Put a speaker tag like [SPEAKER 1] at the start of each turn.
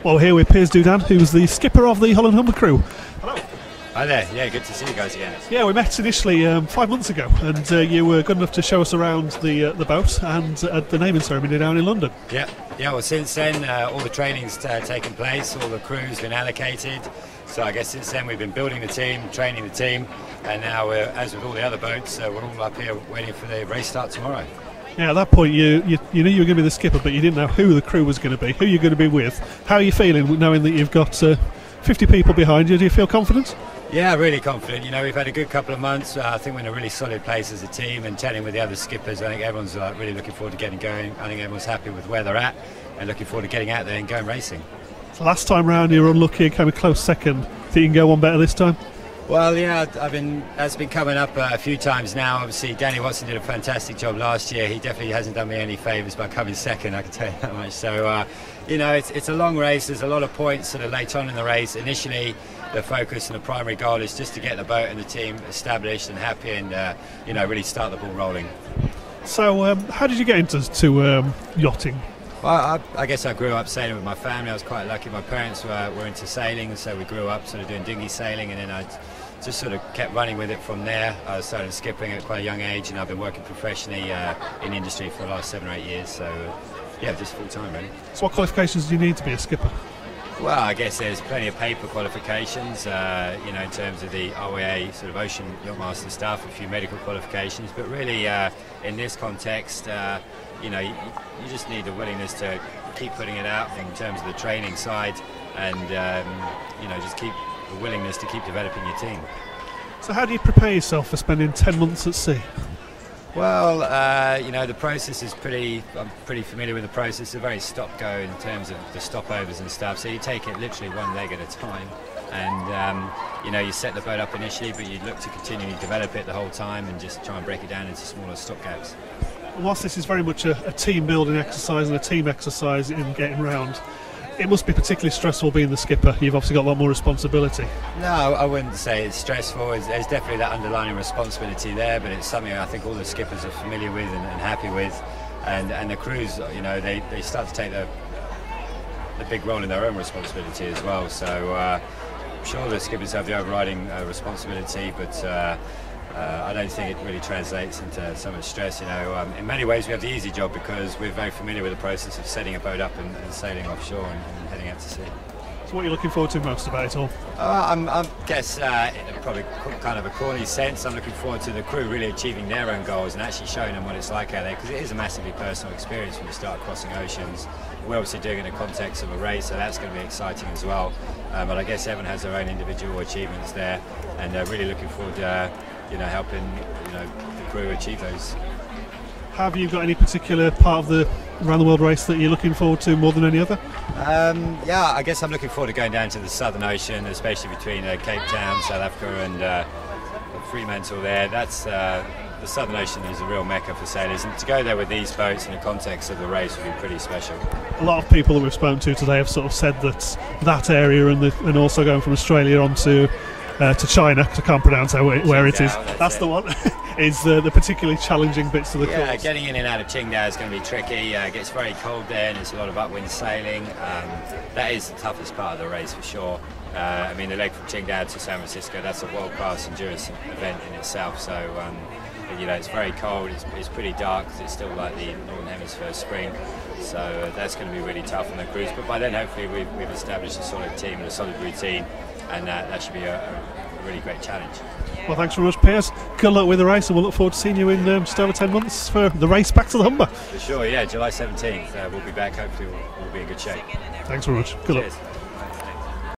[SPEAKER 1] Well, here with Piers Dudin, who's the skipper of the Holland Humber crew. Hello.
[SPEAKER 2] Hi there, yeah, good to see you guys again.
[SPEAKER 1] Yeah, we met initially 5 months ago, and you were good enough to show us around the boat and the naming ceremony down in London.
[SPEAKER 2] Yeah. Well, since then, all the training's taken place, all the crew's been allocated. So I guess since then we've been building the team, training the team, and now, as with all the other boats, we're all up here waiting for the race start tomorrow.
[SPEAKER 1] Yeah, at that point you knew you were going to be the skipper, but you didn't know who the crew was going to be, who you're going to be with. How are you feeling knowing that you've got 50 people behind you? Do you feel confident?
[SPEAKER 2] Yeah, really confident. You know, we've had a good couple of months. I think we're in a really solid place as a team, and chatting with the other skippers, I think everyone's really looking forward to getting going. I think everyone's happy with where they're at and looking forward to getting out there and going racing.
[SPEAKER 1] So last time round you were unlucky and came a close second. Think you can go one better this time?
[SPEAKER 2] Well, yeah, that's been coming up a few times now. Obviously, Danny Watson did a fantastic job last year. He definitely hasn't done me any favours by coming second, I can tell you that much. So, you know, it's a long race. There's a lot of points sort of late on in the race. Initially, the focus and the primary goal is just to get the boat and the team established and happy and, you know, really start the ball rolling.
[SPEAKER 1] So, how did you get into yachting?
[SPEAKER 2] Well, I guess I grew up sailing with my family. I was quite lucky. My parents were into sailing, and so we grew up sort of doing dinghy sailing, and then I just sort of kept running with it from there. I started skipping at quite a young age, and I've been working professionally in the industry for the last 7 or 8 years. So, yeah, just full time really.
[SPEAKER 1] So, what qualifications do you need to be a skipper?
[SPEAKER 2] Well, I guess there's plenty of paper qualifications, you know, in terms of the ROA sort of ocean yachtmaster stuff, a few medical qualifications, but really in this context, you know, you just need the willingness to keep putting it out in terms of the training side, and you know, just keep the willingness to keep developing your team.
[SPEAKER 1] So how do you prepare yourself for spending 10 months at sea?
[SPEAKER 2] Well, you know, the process is I'm pretty familiar with the process. It's a very stop-go in terms of the stopovers and stuff, so you take it literally one leg at a time, and you know, you set the boat up initially, but you look to continually develop it the whole time and just try and break it down into smaller stopgaps.
[SPEAKER 1] Whilst this is very much a team building exercise and a team exercise in getting round, it must be particularly stressful being the skipper. You've obviously got a lot more responsibility.
[SPEAKER 2] No, I wouldn't say it's stressful. There's definitely that underlying responsibility there, but it's something I think all the skippers are familiar with and happy with, and the crews, you know, they start to take the big role in their own responsibility as well. So I'm sure the skippers have the overriding responsibility, but I don't think it really translates into so much stress. You know, in many ways we have the easy job because we're very familiar with the process of setting a boat up and sailing offshore and heading out to sea.
[SPEAKER 1] So what are you looking forward to most about it all?
[SPEAKER 2] I guess in probably kind of a corny sense, I'm looking forward to the crew really achieving their own goals and actually showing them what it's like out there, because it is a massively personal experience when you start crossing oceans. We're obviously doing it in the context of a race, so that's going to be exciting as well. But I guess everyone has their own individual achievements there, and really looking forward to you know, helping, you know, the crew achieve those.
[SPEAKER 1] Have you got any particular part of the around the world race that you're looking forward to more than any other?
[SPEAKER 2] Yeah, I guess I'm looking forward to going down to the Southern Ocean, especially between Cape Town, South Africa, and Fremantle. There, that's the Southern Ocean is a real mecca for sailors, and to go there with these boats in the context of the race would be pretty special.
[SPEAKER 1] A lot of people that we've spoken to today have sort of said that that area and also going from Australia on to China, I can't pronounce where it is. That's the one. Is the particularly challenging bits of the course.
[SPEAKER 2] Yeah, getting in and out of Qingdao is going to be tricky. It gets very cold there, and there's a lot of upwind sailing. That is the toughest part of the race for sure. I mean, the leg from Qingdao to San Francisco, that's a world-class endurance event in itself. So, you know, it's very cold. It's pretty dark because it's still like the Northern Hemisphere spring. So that's going to be really tough on the crews. But by then, hopefully, we've established a solid team and a solid routine. And that should be a really great challenge.
[SPEAKER 1] Well, thanks very much, Piers. Good luck with the race, and we'll look forward to seeing you in just over 10 months for the race back to the Humber.
[SPEAKER 2] For sure, yeah, July 17th. We'll be back. Hopefully, we'll be in good shape.
[SPEAKER 1] Thanks very much. Good luck.